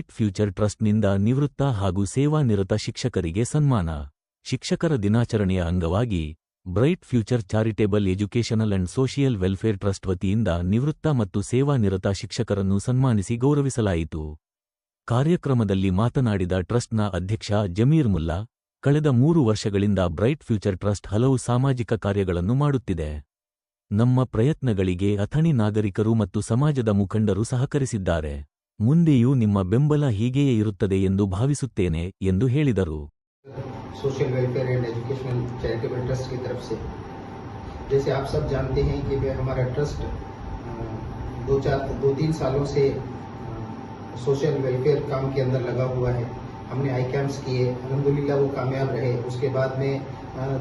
Bright future ಟ್ರಸ್ಟ್ನಿಂದ ನಿವೃತ್ತ ಹಾಗೂ ಸೇವಾನಿರತ ಶಿಕ್ಷಕರಿಗೆ ಸನ್ಮಾನ. ಶಿಕ್ಷಕರ ದಿನಾಚರಣೆಯ ಅಂಗವಾಗಿ bright future charitable educational and social welfare trust ವತಿಯಿಂದ ನಿವೃತ್ತ ಮತ್ತು ಸೇವಾನಿರತ ಶಿಕ್ಷಕರನ್ನು ಸನ್ಮಾನಿಸಿ ಗೌರವಿಸಲಾಯಿತು. ಕಾರ್ಯಕ್ರಮದಲ್ಲಿ ಮಾತನಾಡಿದ ಟ್ರಸ್ಟ್ನ ಅಧ್ಯಕ್ಷ ಜಮೀರ್ ಮುಲ್ಲಾ, ಕಳೆದ 3 ವರ್ಷಗಳಿಂದ ಬ್ರೈಟ್ ಫ್ಯೂಚರ್ ಟ್ರಸ್ಟ್ ಹಲವು ಸಾಮಾಜಿಕ ಕಾರ್ಯಗಳನ್ನು ಮಾಡುತ್ತಿದೆ. ನಮ್ಮ ಪ್ರಯತ್ನಗಳಿಗೆ ಅಥಣಿ ನಾಗರಿಕರು ಮತ್ತು ಸಮಾಜದ ಮುಖಂಡರು ಸಹಕರಿಸಿದ್ದಾರೆ. ಮುಂದೆಯೂ ನಿಮ್ಮ ಬೆಂಬಲ ಹೀಗೆಯೇ ಇರುತ್ತದೆ ಎಂದು ಭಾವಿಸುತ್ತೇನೆ ಎಂದು ಹೇಳಿದರು. Social welfare and educational charitable trust की तरफ से, जैसे आप सब जानते हैं कि हमारा ट्रस्ट 2-3 सालों से सोशल वेलफेयर काम के अंदर लगा हुआ है. हमने आई कैंप्स किए, अल्हम्दुलिल्लाह वो कामयाब रहे. उसके बाद में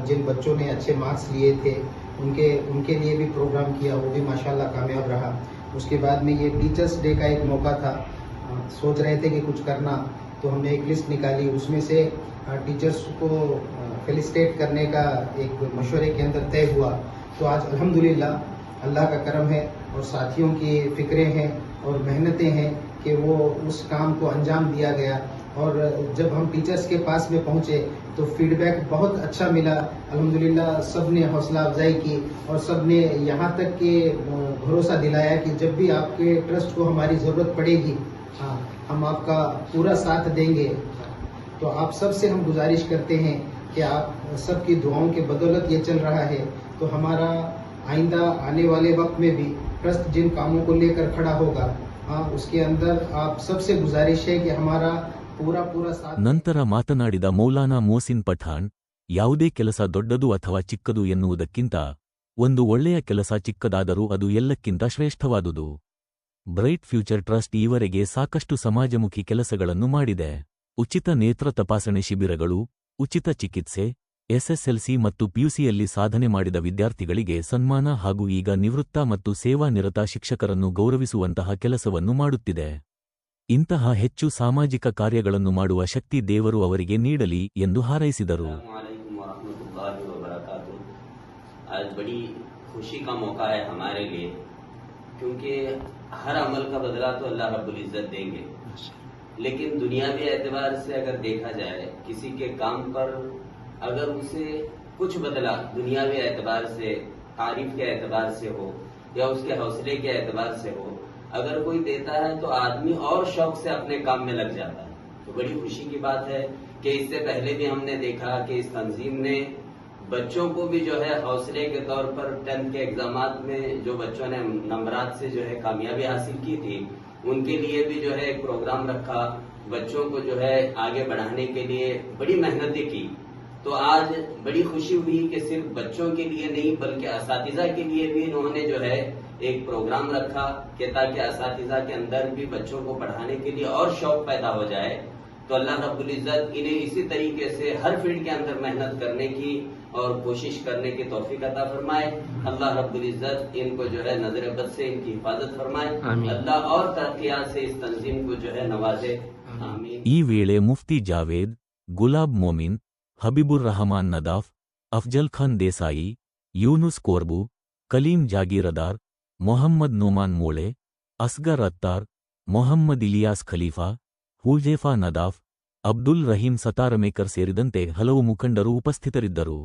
जिन बच्चों ने अच्छे मार्क्स लिए थे उनके लिए भी प्रोग्राम किया, वो भी माशाल्लाह कामयाब रहा. उसके बाद में ये टीचर्स डे का एक मौका था, सोच रहे थे कि कुछ करना, तो हमने एक लिस्ट निकाली. उसमें से टीचर्स को फेलिसिटेट करने का एक मशवरे के अंदर तय हुआ. तो आज अल्हम्दुलिल्लाह अल्लाह का करम है और साथियों की फिक्रें हैं और मेहनतें हैं कि वो उस काम को अंजाम दिया गया. और जब हम टीचर्स के पास में पहुंचे तो फीडबैक बहुत अच्छा मिला. अल्हम्दुलिल्लाह सब ने हौसला अफजाई की और सब ने यहाँ तक के भरोसा दिलाया कि जब भी आपके ट्रस्ट को हमारी ज़रूरत पड़ेगी, हाँ, हम आपका पूरा साथ देंगे. तो आप सब से हम गुजारिश करते हैं कि आप सबकी दुआओं के बदौलत ये चल रहा है. तो हमारा आइंदा आने वाले वक्त में भी ट्रस्ट जिन कामों को लेकर खड़ा होगा, हाँ, उसके अंदर आप सबसे गुजारिश है कि हमारा पूरा साथ. ನಂತರ ಮಾತನಾಡಿದ ಮೌಲಾನಾ ಮೋಸಿನ್ ಪಠಾಣ್, ಯಾವುದೇ ಕೆಲಸ ದೊಡ್ಡದು ಅಥವಾ ಚಿಕ್ಕದು ಎನ್ನುವುದಕ್ಕಿಂತ ಒಂದು ಒಳ್ಳೆಯ ಕೆಲಸ ಚಿಕ್ಕದಾದರೂ ಅದು ಎಲ್ಲಕ್ಕಿಂತ ಶ್ರೇಷ್ಠವಾದುದು. ಬ್ರೈಟ್ ಫ್ಯೂಚರ್ ಟ್ರಸ್ಟ್ ಈವರೆಗೆ ಸಾಕಷ್ಟು ಸಮಾಜಮುಖಿ ಕೆಲಸಗಳನ್ನು ಮಾಡಿದೆ. ಉಚಿತ ನೇತ್ರ ತಪಾಸಣೆ ಶಿಬಿರಗಳು, ಉಚಿತ ಚಿಕಿತ್ಸೆ, ಎಸ್ಎಸ್ಎಲ್ಸಿ ಮತ್ತು ಪಿಯುಸಿಯಲ್ಲಿ ಸಾಧನೆ ಮಾಡಿದ ವಿದ್ಯಾರ್ಥಿಗಳಿಗೆ ಸನ್ಮಾನ ಹಾಗೂ ಈಗ ನಿವೃತ್ತ ಮತ್ತು ಸೇವಾನಿರತ ಶಿಕ್ಷಕರನ್ನು ಗೌರವಿಸುವಂತಹ ಕೆಲಸವನ್ನು ಮಾಡುತ್ತಿದೆ. ಇಂತಹ ಹೆಚ್ಚು ಸಾಮಾಜಿಕ ಕಾರ್ಯಗಳನ್ನು ಮಾಡುವ ಶಕ್ತಿ ದೇವರು ಅವರಿಗೆ ನೀಡಲಿ ಎಂದು ಹಾರೈಸಿದರು. आज बड़ी खुशी का मौका है हमारे लिए, क्योंकि हर अमल का बदला तो अल्लाह रब्बुल इज्जत देंगे, लेकिन दुनियावी एतबार से अगर देखा जाए, किसी के काम पर अगर उसे कुछ बदला दुनियावी एतबार से, तारीफ के एतबार से हो या उसके हौसले के एतबार से हो, अगर कोई देता है तो आदमी और शौक से अपने काम में लग जाता है. तो बड़ी खुशी की बात है कि इससे पहले भी हमने देखा कि इस तंजीम ने बच्चों को भी जो है हौसले के तौर पर 10th के एग्जामात में जो बच्चों ने नंबरात से जो है कामयाबी हासिल की थी, उनके लिए भी जो है एक प्रोग्राम रखा, बच्चों को जो है आगे बढ़ाने के लिए बड़ी मेहनतें की. तो आज बड़ी खुशी हुई कि सिर्फ बच्चों के लिए नहीं बल्कि असातिज़ा के लिए भी इन्होंने जो है एक प्रोग्राम रखा कि ताकि असातिज़ा के अंदर भी बच्चों को पढ़ाने के लिए और शौक पैदा हो जाए. तो अल्लाह रब्बुल इज्जत इन्हें इसी तरीके से हर फील्ड के अंदर मेहनत करने की और कोशिश करने की तौफीक अता फरमाए. अल्लाह रब्बुल इज्जत इनको जो है नजर बद से इनकी हिफाजत फरमाए. अल्लाह और तरक्कियात से इस तंजीम को जो है नवाजे. आमीन. ಈ ವೇಳೆ ಮುಫ್ತಿ ಜಾವೇದ್, ಗುಲಾಬ್ ಮೊಮಿನ್, ಹಬೀಬುರ್ ರಹಮಾನ್ ನದಾಫ್, ಅಫ್ಜಲ್ ಖಾನ್ ದೇಸಾಯಿ, ಯೂನುಸ್ ಕೋರ್ಬು, ಕಲೀಂ ಜಾಗೀರದಾರ್, ಮೊಹಮ್ಮದ್ ನೋಮಾನ್ ಮೋಳೆ, ಅಸ್ಗರ್ ಅತ್ತಾರ್, ಮೊಹಮ್ಮದ್ ಇಲಿಯಾಸ್ ಖಲೀಫಾ, ಹುಜೇಫಾ ನದಾಫ್, ಅಬ್ದುಲ್ ರಹೀಂ ಸತಾರಮೇಕರ್ ಸೇರಿದಂತೆ ಹಲವು ಮುಖಂಡರು ಉಪಸ್ಥಿತರಿದ್ದರು.